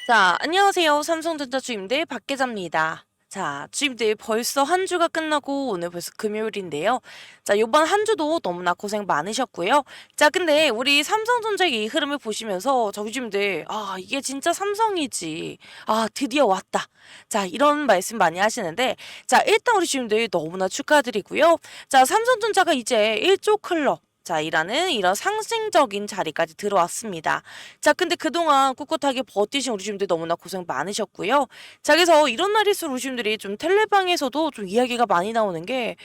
자, 안녕하세요. 삼성전자 주임들 박 계장입니다. 자, 주임들 벌써 한 주가 끝나고 오늘 벌써 금요일인데요. 자, 요번 한 주도 너무나 고생 많으셨고요. 자, 근데 우리 삼성전자의 이 흐름을 보시면서 저기 주임들, 이게 진짜 삼성이지. 드디어 왔다. 자, 이런 말씀 많이 하시는데, 자, 일단 우리 주임들 너무나 축하드리고요. 자, 삼성전자가 이제 1조 클럽. 자, 이라는 이런 상승적인 자리까지 들어왔습니다. 자, 근데 그동안 꿋꿋하게 버티신 우리 주님들 너무나 고생 많으셨고요. 자, 그래서 이런 날일수록 우리 주님들이 좀 텔레방에서도 좀 이야기가 많이 나오는 게,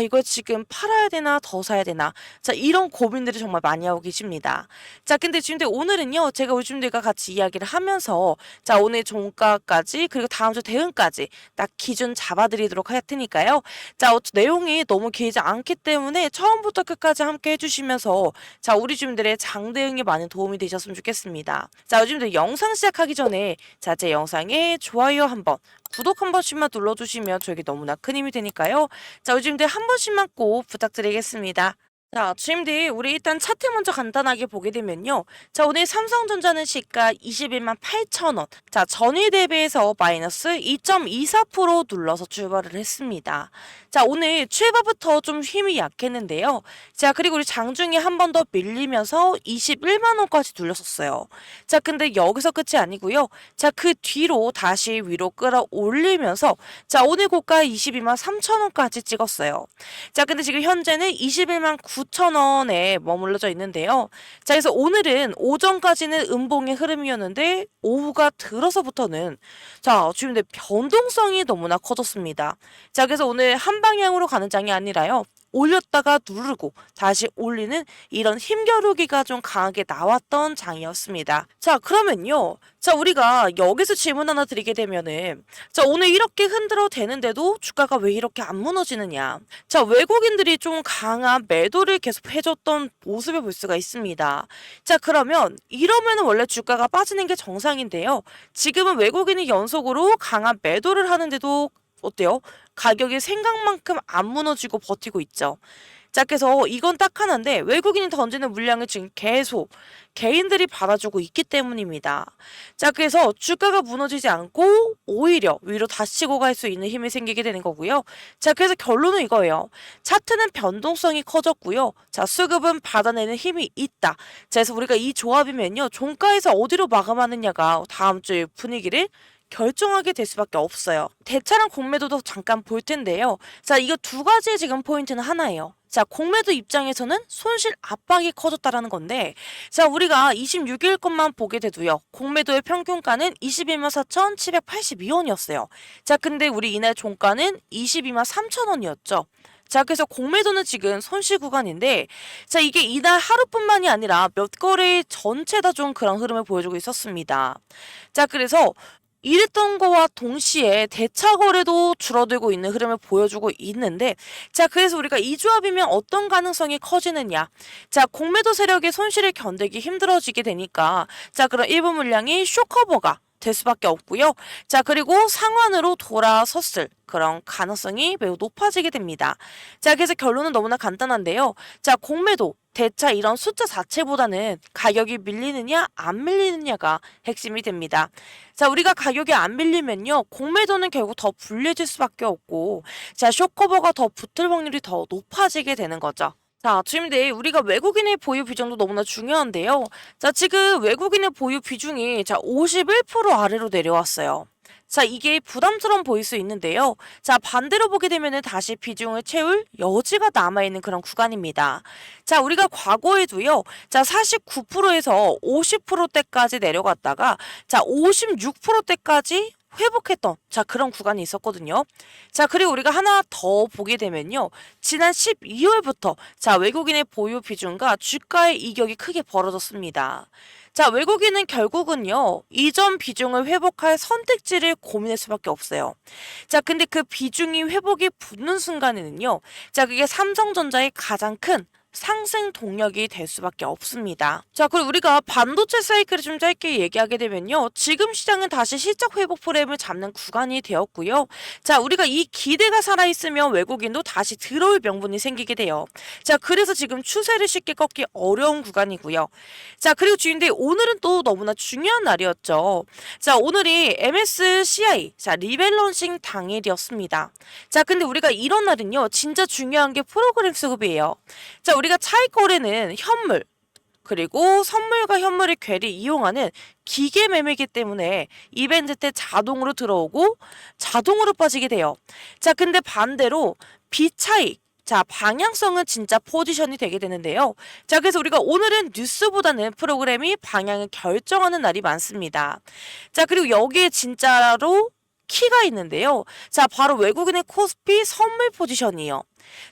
이걸 지금 팔아야 되나, 더 사야 되나. 자, 이런 고민들을 정말 많이 하고 계십니다. 자, 근데 주님들 오늘은요, 제가 우리 주님들과 같이 이야기를 하면서, 자, 오늘 종가까지, 그리고 다음 주 대응까지 딱 기준 잡아드리도록 할 테니까요. 자, 내용이 너무 길지 않기 때문에 처음부터 끝까지 함께 해주시면서 자, 우리 주민들의 장대응에 많은 도움이 되셨으면 좋겠습니다. 자, 요즘들 영상 시작하기 전에 자, 제 영상에 좋아요 한번, 구독 한 번씩만 눌러주시면 저에게 너무나 큰 힘이 되니까요. 자, 요즘들 한 번씩만 꼭 부탁드리겠습니다. 자, 주임들, 우리 일단 차트 먼저 간단하게 보게 되면요. 자, 오늘 삼성전자는 시가 21만 8천 원. 자, 전일 대비해서 마이너스 2.24% 눌러서 출발을 했습니다. 자, 오늘 출발부터 좀 힘이 약했는데요. 자, 그리고 우리 장중에 한 번 더 밀리면서 21만 원까지 눌렸었어요. 자, 근데 여기서 끝이 아니고요. 자, 그 뒤로 다시 위로 끌어올리면서 자, 오늘 고가 22만 3천 원까지 찍었어요. 자, 근데 지금 현재는 21만 9천 원에 머물러져 있는데요. 자, 그래서 오늘은 오전까지는 음봉의 흐름이었는데 오후가 들어서부터는 자, 지금 내 변동성이 너무나 커졌습니다. 자, 그래서 오늘 한 방향으로 가는 장이 아니라요. 올렸다가 누르고 다시 올리는 이런 힘겨루기가 좀 강하게 나왔던 장이었습니다. 자, 그러면요. 자, 우리가 여기서 질문 하나 드리게 되면은 자, 오늘 이렇게 흔들어 대는데도 주가가 왜 이렇게 안 무너지느냐. 자, 외국인들이 좀 강한 매도를 계속 해줬던 모습을 볼 수가 있습니다. 자, 그러면 이러면 원래 주가가 빠지는 게 정상인데요. 지금은 외국인이 연속으로 강한 매도를 하는데도 어때요? 가격이 생각만큼 안 무너지고 버티고 있죠. 자, 그래서 이건 딱 하나인데 외국인이 던지는 물량을 지금 계속 개인들이 받아주고 있기 때문입니다. 자, 그래서 주가가 무너지지 않고 오히려 위로 다시고 갈 수 있는 힘이 생기게 되는 거고요. 자, 그래서 결론은 이거예요. 차트는 변동성이 커졌고요. 자, 수급은 받아내는 힘이 있다. 자, 그래서 우리가 이 조합이면요. 종가에서 어디로 마감하느냐가 다음 주의 분위기를 결정하게 될 수밖에 없어요. 대차랑 공매도도 잠깐 볼 텐데요. 자, 이거 두 가지의 지금 포인트는 하나예요. 자, 공매도 입장에서는 손실 압박이 커졌다라는 건데, 자, 우리가 26일 것만 보게 돼도요. 공매도의 평균가는 21만 4,782원이었어요. 자, 근데 우리 이날 종가는 22만 3천 원이었죠. 자, 그래서 공매도는 지금 손실 구간인데, 자, 이게 이날 하루뿐만이 아니라 몇 거래 전체 다 좀 그런 흐름을 보여주고 있었습니다. 자, 그래서 이랬던 거와 동시에 대차 거래도 줄어들고 있는 흐름을 보여주고 있는데 자, 그래서 우리가 이 조합이면 어떤 가능성이 커지느냐. 자, 공매도 세력의 손실을 견디기 힘들어지게 되니까 자, 그럼 일부 물량이 쇼커버가 될 수밖에 없고요. 자, 그리고 상환으로 돌아섰을 그런 가능성이 매우 높아지게 됩니다. 자, 그래서 결론은 너무나 간단한데요. 자, 공매도 대차 이런 숫자 자체보다는 가격이 밀리느냐 안 밀리느냐가 핵심이 됩니다. 자, 우리가 가격이 안 밀리면요. 공매도는 결국 더 불리해질 수밖에 없고 자, 쇼커버가 더 붙을 확률이 더 높아지게 되는 거죠. 자, 주임들, 우리가 외국인의 보유 비중도 너무나 중요한데요. 자, 지금 외국인의 보유 비중이 자, 51% 아래로 내려왔어요. 자, 이게 부담스러워 보일 수 있는데요. 자, 반대로 보게 되면은 다시 비중을 채울 여지가 남아있는 그런 구간입니다. 자, 우리가 과거에도요. 자, 49%에서 50%대까지 내려갔다가 자, 56%대까지 회복했던 자, 그런 구간이 있었거든요. 자, 그리고 우리가 하나 더 보게 되면요. 지난 12월부터 자, 외국인의 보유 비중과 주가의 이격이 크게 벌어졌습니다. 자, 외국인은 결국은요. 이전 비중을 회복할 선택지를 고민할 수밖에 없어요. 자, 근데 그 비중이 회복이 붙는 순간에는요. 자, 그게 삼성전자의 가장 큰 상승 동력이 될 수밖에 없습니다. 자, 그리고 우리가 반도체 사이클을 좀 짧게 얘기하게 되면요. 지금 시장은 다시 실적 회복 프레임을 잡는 구간이 되었고요. 자, 우리가 이 기대가 살아있으면 외국인도 다시 들어올 명분이 생기게 돼요. 자, 그래서 지금 추세를 쉽게 꺾기 어려운 구간이고요. 자, 그리고 주인데 오늘은 또 너무나 중요한 날이었죠. 자, 오늘이 MSCI 리밸런싱 당일이었습니다. 자, 근데 우리가 이런 날은요, 진짜 중요한 게 프로그램 수급이에요. 자, 우리가 차익 거래는 현물, 그리고 선물과 현물의 괴를 이용하는 기계 매매이기 때문에 이벤트 때 자동으로 들어오고 자동으로 빠지게 돼요. 자, 근데 반대로 비차익, 자, 방향성은 진짜 포지션이 되게 되는데요. 자, 그래서 우리가 오늘은 뉴스보다는 프로그램이 방향을 결정하는 날이 많습니다. 자, 그리고 여기에 진짜로 키가 있는데요. 자, 바로 외국인의 코스피 선물 포지션이에요.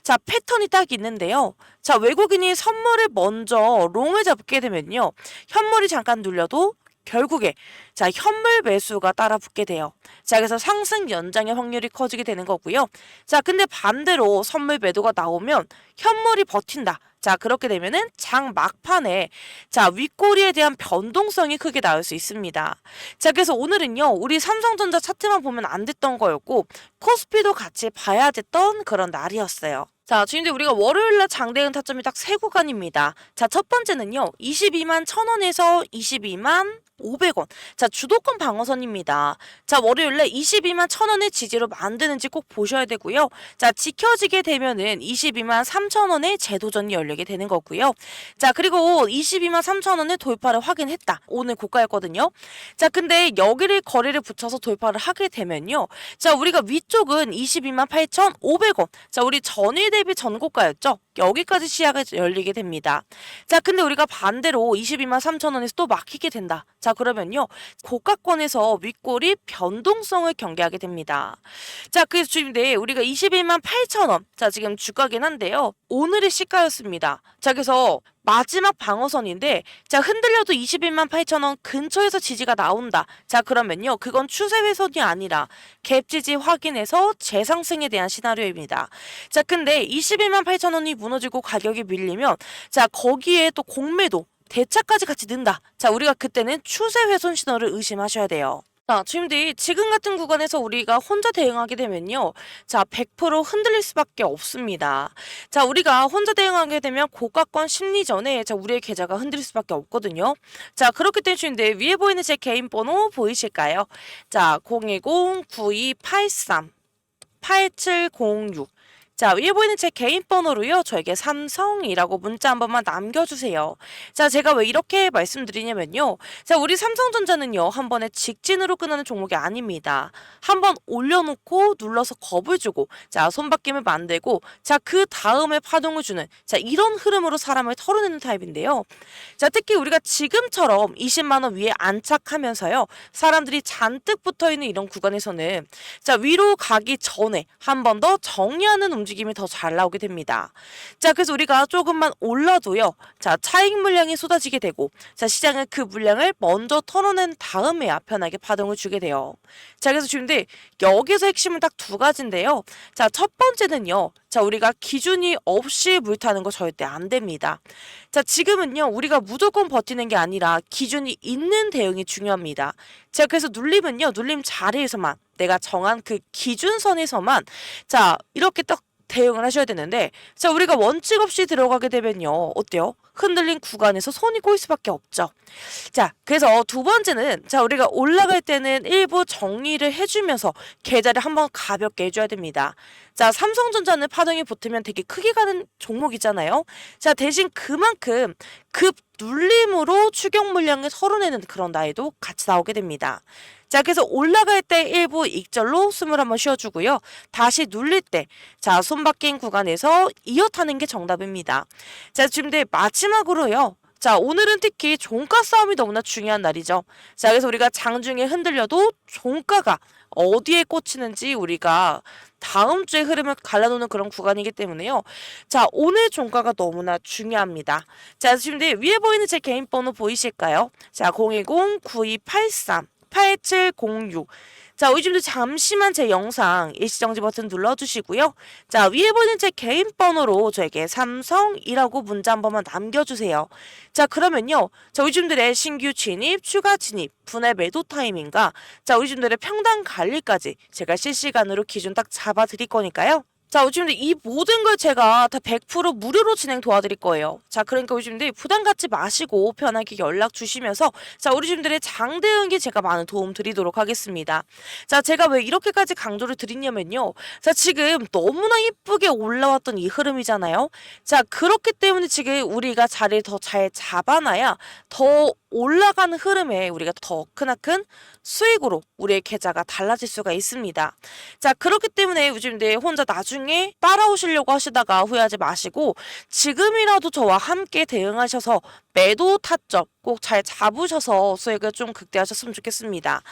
자, 패턴이 딱 있는데요. 자, 외국인이 선물을 먼저 롱을 잡게 되면요. 현물이 잠깐 눌려도 결국에 자, 현물 매수가 따라 붙게 돼요. 자, 그래서 상승 연장의 확률이 커지게 되는 거고요. 자, 근데 반대로 선물 매도가 나오면 현물이 버틴다. 자, 그렇게 되면은 장 막판에 자, 윗꼬리에 대한 변동성이 크게 나올 수 있습니다. 자, 그래서 오늘은요, 우리 삼성전자 차트만 보면 안 됐던 거였고 코스피도 같이 봐야 됐던 그런 날이었어요. 자, 지금 우리가 월요일날 장대응 타점이 딱 세 구간입니다. 자, 첫 번째는요, 22만 1,000원에서 22만 500원. 자, 주도권 방어선입니다. 자, 월요일에 22만 1,000원을 지지로 만드는지 꼭 보셔야 되고요. 자, 지켜지게 되면은 22만 3,000원의 재도전이 열리게 되는 거고요. 자, 그리고 22만 3,000원을 돌파를 확인했다. 오늘 고가였거든요. 자, 근데 여기를 거래를 붙여서 돌파를 하게 되면요. 자, 우리가 위쪽은 22만 8,500원. 자, 우리 전일 대비 전고가였죠. 여기까지 시야가 열리게 됩니다. 자, 근데 우리가 반대로 22만 3,000원에서 또 막히게 된다. 자, 그러면요, 고가권에서 윗골이 변동성을 경계하게 됩니다. 자, 그래서 지금 우리가 21만 8,000원, 자, 지금 주가긴 한데요, 오늘의 시가였습니다. 자, 그래서 마지막 방어선인데, 자, 흔들려도 21만 8,000원 근처에서 지지가 나온다. 자, 그러면요, 그건 추세 훼손이 아니라 갭 지지 확인해서 재상승에 대한 시나리오입니다. 자, 근데 21만 8,000원이 무너지고 가격이 밀리면, 자, 거기에 또 공매도 대차까지 같이 는다. 자, 우리가 그때는 추세 훼손 신호를 의심하셔야 돼요. 자, 지금 같은 구간에서 우리가 혼자 대응하게 되면요. 자, 100% 흔들릴 수밖에 없습니다. 자, 우리가 혼자 대응하게 되면 고가권 심리전에 자, 우리의 계좌가 흔들릴 수밖에 없거든요. 자, 그렇기 때문에 위에 보이는 제 개인 번호 보이실까요? 자, 010-9283-8706. 자, 위에 보이는 제 개인 번호로요, 저에게 삼성이라고 문자 한 번만 남겨주세요. 자, 제가 왜 이렇게 말씀드리냐면요. 자, 우리 삼성전자는요, 한 번에 직진으로 끝나는 종목이 아닙니다. 한 번 올려놓고 눌러서 겁을 주고, 자, 손바뀜을 만들고, 자, 그 다음에 파동을 주는, 자, 이런 흐름으로 사람을 털어내는 타입인데요. 자, 특히 우리가 지금처럼 20만원 위에 안착하면서요, 사람들이 잔뜩 붙어있는 이런 구간에서는, 자, 위로 가기 전에 한 번 더 정리하는 움직임이 더 잘 나오게 됩니다. 자, 그래서 우리가 조금만 올라도요, 자, 차익 물량이 쏟아지게 되고, 자, 시장은 그 물량을 먼저 털어낸 다음에야 편하게 파동을 주게 돼요. 자, 그래서 지금 여기서 핵심은 딱 두 가지인데요. 자, 첫 번째는요, 자, 우리가 기준이 없이 물타는 거 절대 안 됩니다. 자, 지금은요, 우리가 무조건 버티는 게 아니라 기준이 있는 대응이 중요합니다. 자, 그래서 눌림은요, 눌림 자리에서만 내가 정한 그 기준선에서만 자, 이렇게 딱 대응을 하셔야 되는데, 자, 우리가 원칙 없이 들어가게 되면요, 어때요? 흔들린 구간에서 손이 꼬일 수밖에 없죠. 자, 그래서 두 번째는, 자, 우리가 올라갈 때는 일부 정리를 해주면서 계좌를 한번 가볍게 해줘야 됩니다. 자, 삼성전자는 파동이 붙으면 되게 크게 가는 종목이잖아요. 자, 대신 그만큼 급 눌림으로 추격 물량을 털어내는 그런 날도 같이 나오게 됩니다. 자, 그래서 올라갈 때 일부 익절로 숨을 한번 쉬어주고요. 다시 눌릴 때, 자, 손바뀐 구간에서 이어타는 게 정답입니다. 자, 지금 마지막으로요. 자, 오늘은 특히 종가 싸움이 너무나 중요한 날이죠. 자, 그래서 우리가 장중에 흔들려도 종가가 어디에 꽂히는지 우리가 다음 주의 흐름을 갈라놓는 그런 구간이기 때문에요. 자, 오늘 종가가 너무나 중요합니다. 자, 지금 위에 보이는 제 개인 번호 보이실까요? 자, 010-9283-8706. 자, 우리 지금도 잠시만 제 영상 일시정지 버튼 눌러주시고요. 자, 위에 보이는 제 개인 번호로 저에게 삼성이라고 문자 한 번만 남겨주세요. 자, 그러면요. 자, 우리 분들의 신규 진입, 추가 진입, 분할 매도 타이밍과 자, 우리 분들의 평당 관리까지 제가 실시간으로 기준 딱 잡아드릴 거니까요. 자, 요즘들 이 모든 걸 제가 다 100% 무료로 진행 도와드릴 거예요. 자, 그러니까 요즘들 부담 갖지 마시고 편하게 연락 주시면서 자, 우리 집들의 장대응기 제가 많은 도움 드리도록 하겠습니다. 자, 제가 왜 이렇게까지 강조를 드리냐면요. 자, 지금 너무나 이쁘게 올라왔던 이 흐름이잖아요. 자, 그렇기 때문에 지금 우리가 자리를 더 잘 잡아놔야 더 올라가는 흐름에 우리가 더 크나큰 수익으로 우리의 계좌가 달라질 수가 있습니다. 자, 그렇기 때문에 요즘들 혼자 나중에 따라오시려고 하시다가 후회하지 마시고 지금이라도 저와 함께 대응하셔서 매도 타점 꼭 잘 잡으셔서 수익을 좀 극대화하셨으면 좋겠습니다.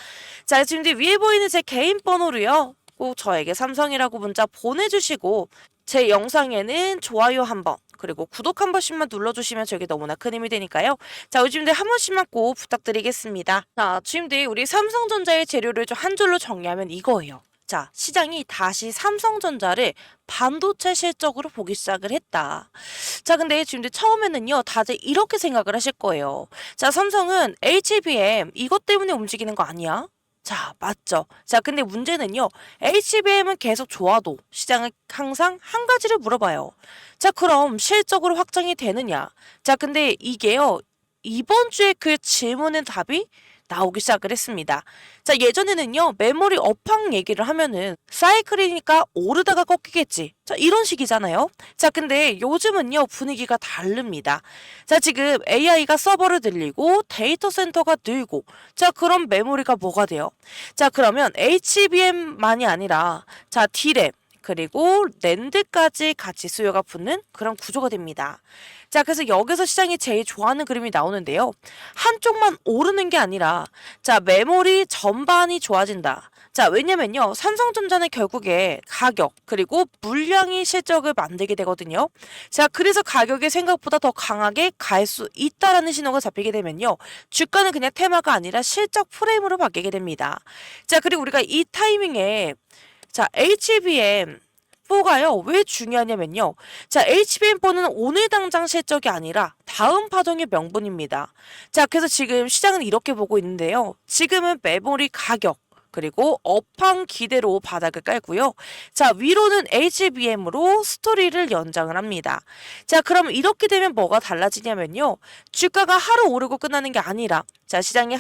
자, 지금 위에 보이는 제 개인 번호로요. 꼭 저에게 삼성이라고 문자 보내주시고 제 영상에는 좋아요 한번 그리고 구독 한 번씩만 눌러주시면 저에게 너무나 큰 힘이 되니까요. 자, 요즘들 한 번씩만 꼭 부탁드리겠습니다. 자, 지금들 우리 삼성전자의 재료를 좀 한 줄로 정리하면 이거예요. 자, 시장이 다시 삼성전자를 반도체 실적으로 보기 시작을 했다. 자, 근데 지금 처음에는요, 다들 이렇게 생각을 하실 거예요. 자, 삼성은 HBM 이것 때문에 움직이는 거 아니야? 자, 맞죠. 자, 근데 문제는요, HBM은 계속 좋아도 시장은 항상 한 가지를 물어봐요. 자, 그럼 실적으로 확정이 되느냐? 자, 근데 이게요, 이번 주에 그 질문의 답이 나오기 시작을 했습니다. 자, 예전에는요, 메모리 업황 얘기를 하면은 사이클이니까 오르다가 꺾이겠지. 자, 이런 식이잖아요. 자, 근데 요즘은요, 분위기가 다릅니다. 자, 지금 AI가 서버를 늘리고 데이터 센터가 늘고 자, 그럼 메모리가 뭐가 돼요? 자, 그러면 HBM만이 아니라 자, D램 그리고 랜드까지 같이 수요가 붙는 그런 구조가 됩니다. 자, 그래서 여기서 시장이 제일 좋아하는 그림이 나오는데요. 한쪽만 오르는 게 아니라 자, 메모리 전반이 좋아진다. 자, 왜냐면요. 삼성전자는 결국에 가격 그리고 물량이 실적을 만들게 되거든요. 자, 그래서 가격이 생각보다 더 강하게 갈 수 있다라는 신호가 잡히게 되면요. 주가는 그냥 테마가 아니라 실적 프레임으로 바뀌게 됩니다. 자, 그리고 우리가 이 타이밍에 자, HBM4가요. 왜 중요하냐면요. 자, HBM4는 오늘 당장 실적이 아니라 다음 파동의 명분입니다. 자, 그래서 지금 시장은 이렇게 보고 있는데요. 지금은 메모리 가격 그리고 업황 기대로 바닥을 깔고요. 자, 위로는 HBM으로 스토리를 연장을 합니다. 자, 그럼 이렇게 되면 뭐가 달라지냐면요. 주가가 하루 오르고 끝나는 게 아니라 자, 시장이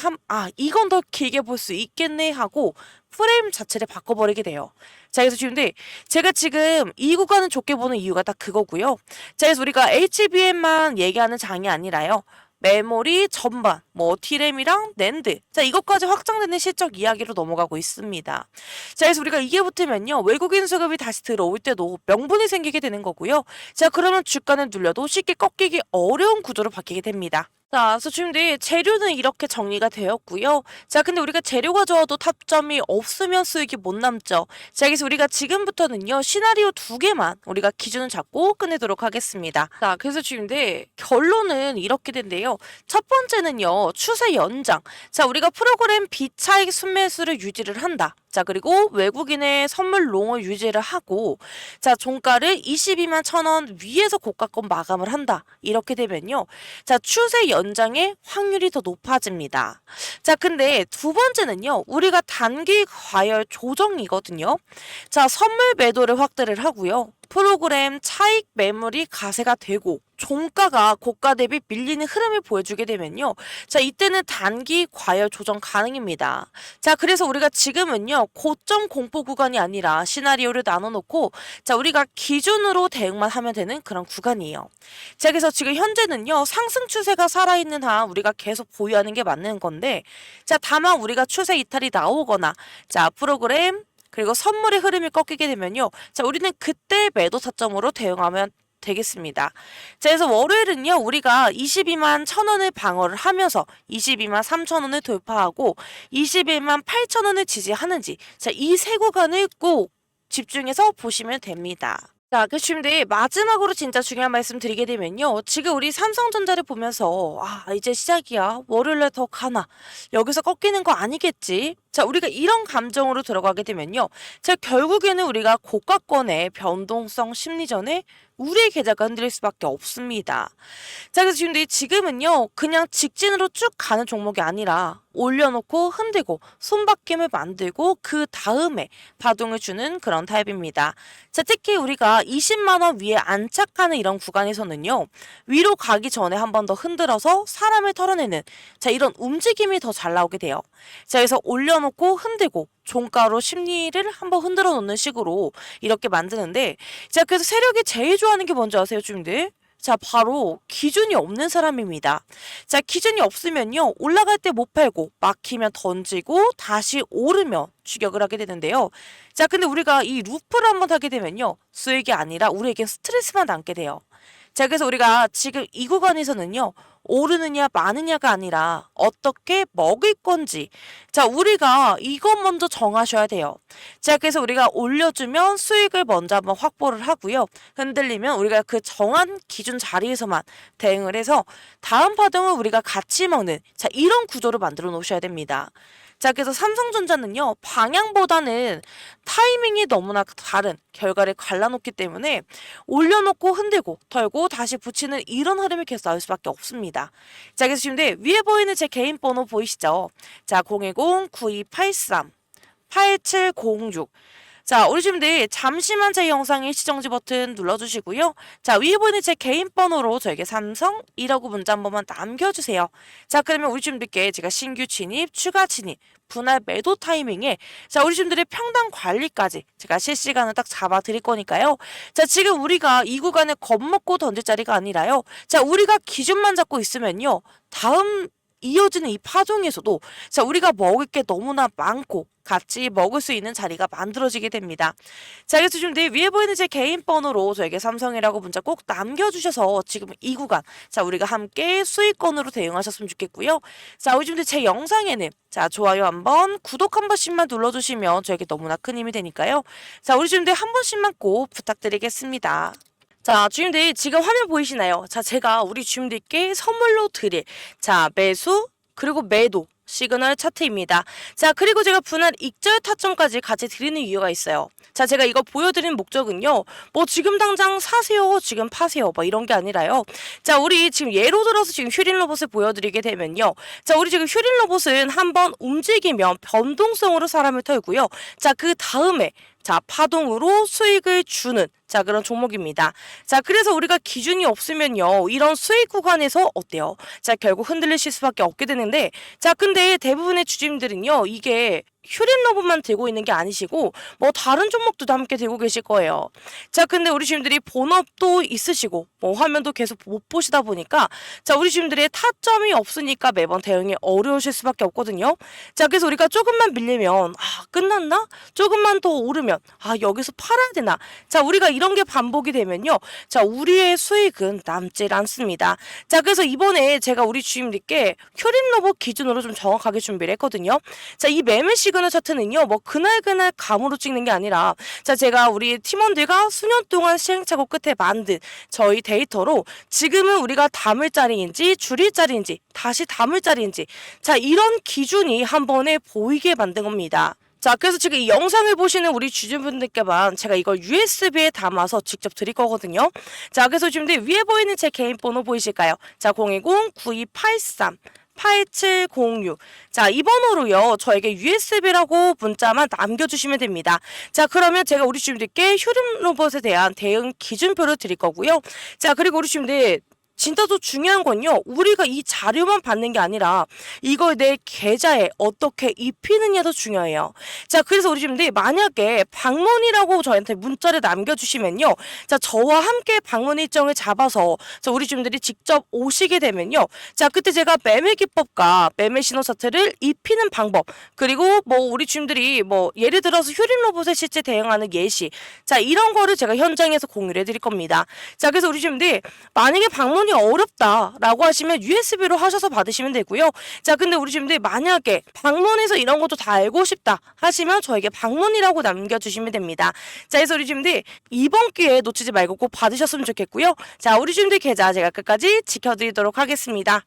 이건 더 길게 볼 수 있겠네 하고 프레임 자체를 바꿔버리게 돼요. 자, 그래서 제가 지금 이 구간은 좋게 보는 이유가 딱 그거고요. 자, 그래서 우리가 HBM만 얘기하는 장이 아니라요. 메모리 전반, D램이랑 낸드. 자, 이것까지 확장되는 실적 이야기로 넘어가고 있습니다. 자, 그래서 우리가 이게 붙으면요. 외국인 수급이 다시 들어올 때도 명분이 생기게 되는 거고요. 자, 그러면 주가는 눌려도 쉽게 꺾이기 어려운 구조로 바뀌게 됩니다. 자, 그래서 지금 재료는 이렇게 정리가 되었고요. 자, 근데 우리가 재료가 좋아도 탑점이 없으면 수익이 못 남죠. 자, 그래서 우리가 지금부터는요, 시나리오 2개만 우리가 기준을 잡고 끝내도록 하겠습니다. 자, 그래서 지금 결론은 이렇게 된대요. 첫 번째는요, 추세 연장. 자, 우리가 프로그램 비차익 순매수를 유지를 한다. 자, 그리고 외국인의 선물 롱을 유지를 하고 자, 종가를 22만 1,000원 위에서 고가권 마감을 한다. 이렇게 되면요. 자, 추세 연장의 확률이 더 높아집니다. 자, 근데 두 번째는요. 우리가 단기 과열 조정이거든요. 자, 선물 매도를 확대를 하고요. 프로그램 차익 매물이 가세가 되고 종가가 고가 대비 밀리는 흐름을 보여주게 되면요. 자, 이때는 단기 과열 조정 가능입니다. 자, 그래서 우리가 지금은요. 고점 공포 구간이 아니라 시나리오를 나눠놓고 자, 우리가 기준으로 대응만 하면 되는 그런 구간이에요. 자, 그래서 지금 현재는요. 상승 추세가 살아있는 한 우리가 계속 보유하는 게 맞는 건데 자, 다만 우리가 추세 이탈이 나오거나 자, 프로그램 그리고 선물의 흐름이 꺾이게 되면요. 자, 우리는 그때 매도 타점으로 대응하면 되겠습니다. 자, 그래서 월요일은요. 우리가 22만 1,000원을 방어를 하면서 22만 3,000원을 돌파하고 21만 8,000원을 지지하는지 자, 이 세 구간을 꼭 집중해서 보시면 됩니다. 자, 그 주임들 마지막으로 진짜 중요한 말씀 드리게 되면요. 지금 우리 삼성전자를 보면서 이제 시작이야. 월요일에 더 가나. 여기서 꺾이는 거 아니겠지? 자, 우리가 이런 감정으로 들어가게 되면요. 자, 결국에는 우리가 고가권의 변동성 심리전에 우리의 계좌가 흔들릴 수밖에 없습니다. 자, 그래서 지금은요. 그냥 직진으로 쭉 가는 종목이 아니라 올려놓고 흔들고 손바뀜을 만들고 그 다음에 파동을 주는 그런 타입입니다. 자, 특히 우리가 20만 원 위에 안착하는 이런 구간에서는요. 위로 가기 전에 한 번 더 흔들어서 사람을 털어내는 이런 움직임이 더 잘 나오게 돼요. 자, 그래서 올려놓고 흔들고 종가로 심리를 한번 흔들어 놓는 식으로 이렇게 만드는데 자, 그래서 세력이 제일 좋아하는 게 뭔지 아세요, 주님들? 자, 바로 기준이 없는 사람입니다. 자, 기준이 없으면요. 올라갈 때 못 팔고 막히면 던지고 다시 오르면 추격을 하게 되는데요. 자, 근데 우리가 이 루프를 한번 타게 되면요. 수익이 아니라 우리에게 스트레스만 남게 돼요. 자, 그래서 우리가 지금 이 구간에서는요. 오르느냐 마느냐가 아니라 어떻게 먹을 건지 자, 우리가 이것 먼저 정하셔야 돼요. 자, 그래서 우리가 올려주면 수익을 먼저 한번 확보를 하고요. 흔들리면 우리가 그 정한 기준 자리에서만 대응을 해서 다음 파동을 우리가 같이 먹는 자, 이런 구조를 만들어 놓으셔야 됩니다. 자, 그래서 삼성전자는요, 방향보다는 타이밍이 너무나 다른 결과를 갈라놓기 때문에 올려놓고 흔들고 털고 다시 붙이는 이런 흐름이 계속 나올 수밖에 없습니다. 자, 그래서 지금 위에 보이는 제 개인 번호 보이시죠? 자, 010-9283-8706. 자, 우리 주민들 잠시만 제 영상 일시정지 버튼 눌러주시고요. 자, 위에 보이는 제 개인 번호로 저에게 삼성이라고 문자 한 번만 남겨주세요. 자, 그러면 우리 주민들께 제가 신규 진입, 추가 진입, 분할 매도 타이밍에 자, 우리 주민들의 평단 관리까지 제가 실시간으로 딱 잡아 드릴 거니까요. 자, 지금 우리가 이 구간에 겁먹고 던질 자리가 아니라요. 자, 우리가 기준만 잡고 있으면요. 다음 이어지는 이 파동에서도 자, 우리가 먹을 게 너무나 많고 같이 먹을 수 있는 자리가 만들어지게 됩니다. 자, 그래서 지금 위에 보이는 제 개인 번호로 저에게 삼성이라고 문자 꼭 남겨주셔서 지금 이 구간 자, 우리가 함께 수익권으로 대응하셨으면 좋겠고요. 자, 우리 지금 제 영상에는 자, 좋아요 한번, 구독 한 번씩만 눌러주시면 저에게 너무나 큰 힘이 되니까요. 자, 우리 지금 한 번씩만 꼭 부탁드리겠습니다. 자, 주임들 지금 화면 보이시나요? 자, 제가 우리 주임들께 선물로 드릴 자, 매수 그리고 매도 시그널 차트입니다. 자, 그리고 제가 분할 익절 타점까지 같이 드리는 이유가 있어요. 자, 제가 이거 보여드리는 목적은요. 뭐 지금 당장 사세요, 지금 파세요, 뭐 이런 게 아니라요. 자, 우리 지금 예로 들어서 지금 휴린 로봇을 보여드리게 되면요. 자, 우리 지금 휴린 로봇은 한번 움직이면 변동성으로 사람을 털고요. 자, 그 다음에 자, 파동으로 수익을 주는 자, 그런 종목입니다. 자, 그래서 우리가 기준이 없으면요. 이런 수익 구간에서 어때요? 자, 결국 흔들리실 수밖에 없게 되는데 자, 근데 대부분의 주주님들은요. 이게 휴림 로봇만 들고 있는 게 아니시고 뭐 다른 종목도 함께 들고 계실 거예요. 자, 근데 우리 주주님들이 본업도 있으시고 뭐 화면도 계속 못 보시다 보니까 자, 우리 주주님들의 타점이 없으니까 매번 대응이 어려우실 수밖에 없거든요. 자, 그래서 우리가 조금만 밀리면 끝났나? 조금만 더 오르면 여기서 팔아야 되나? 자, 우리가 이런 게 반복이 되면요. 자, 우리의 수익은 남질 않습니다. 자, 그래서 이번에 제가 우리 주임님께 휴림 로봇 기준으로 좀 정확하게 준비를 했거든요. 자, 이 매매 시그널 차트는요. 뭐 그날 감으로 찍는 게 아니라 자, 제가 우리 팀원들과 수년 동안 시행착오 끝에 만든 저희 데이터로 지금은 우리가 담을 자리인지 줄일 자리인지 다시 담을 자리인지 자, 이런 기준이 한 번에 보이게 만든 겁니다. 자, 그래서 지금 이 영상을 보시는 우리 주주분들께만 제가 이걸 USB에 담아서 직접 드릴 거거든요. 자, 그래서 지금 위에 보이는 제 개인 번호 보이실까요? 자, 010-9283 8706. 자, 이 번호로요. 저에게 USB라고 문자만 남겨주시면 됩니다. 자, 그러면 제가 우리 주주분들께 휴림 로봇에 대한 대응 기준표를 드릴 거고요. 자, 그리고 우리 주주분들 진짜 더 중요한 건요. 우리가 이 자료만 받는 게 아니라 이걸 내 계좌에 어떻게 입히느냐도 중요해요. 자, 그래서 우리 주주분들이 만약에 방문이라고 저한테 문자를 남겨주시면요. 자, 저와 함께 방문 일정을 잡아서 자, 우리 주주분들이 직접 오시게 되면요. 자, 그때 제가 매매 기법과 매매 신호 차트를 입히는 방법 그리고 뭐 우리 주주분들이 뭐 예를 들어서 휴림 로봇에 실제 대응하는 예시 자, 이런 거를 제가 현장에서 공유를 해드릴 겁니다. 자, 그래서 우리 주주분들이 만약에 방문 방문이 어렵다라고 하시면 USB로 하셔서 받으시면 되고요. 자, 근데 우리 주임들 만약에 방문해서 이런 것도 다 알고 싶다 하시면 저에게 방문이라고 남겨주시면 됩니다. 자, 그래서 우리 주임들 이번 기회에 놓치지 말고 꼭 받으셨으면 좋겠고요. 자, 우리 주임들 계좌 제가 끝까지 지켜드리도록 하겠습니다.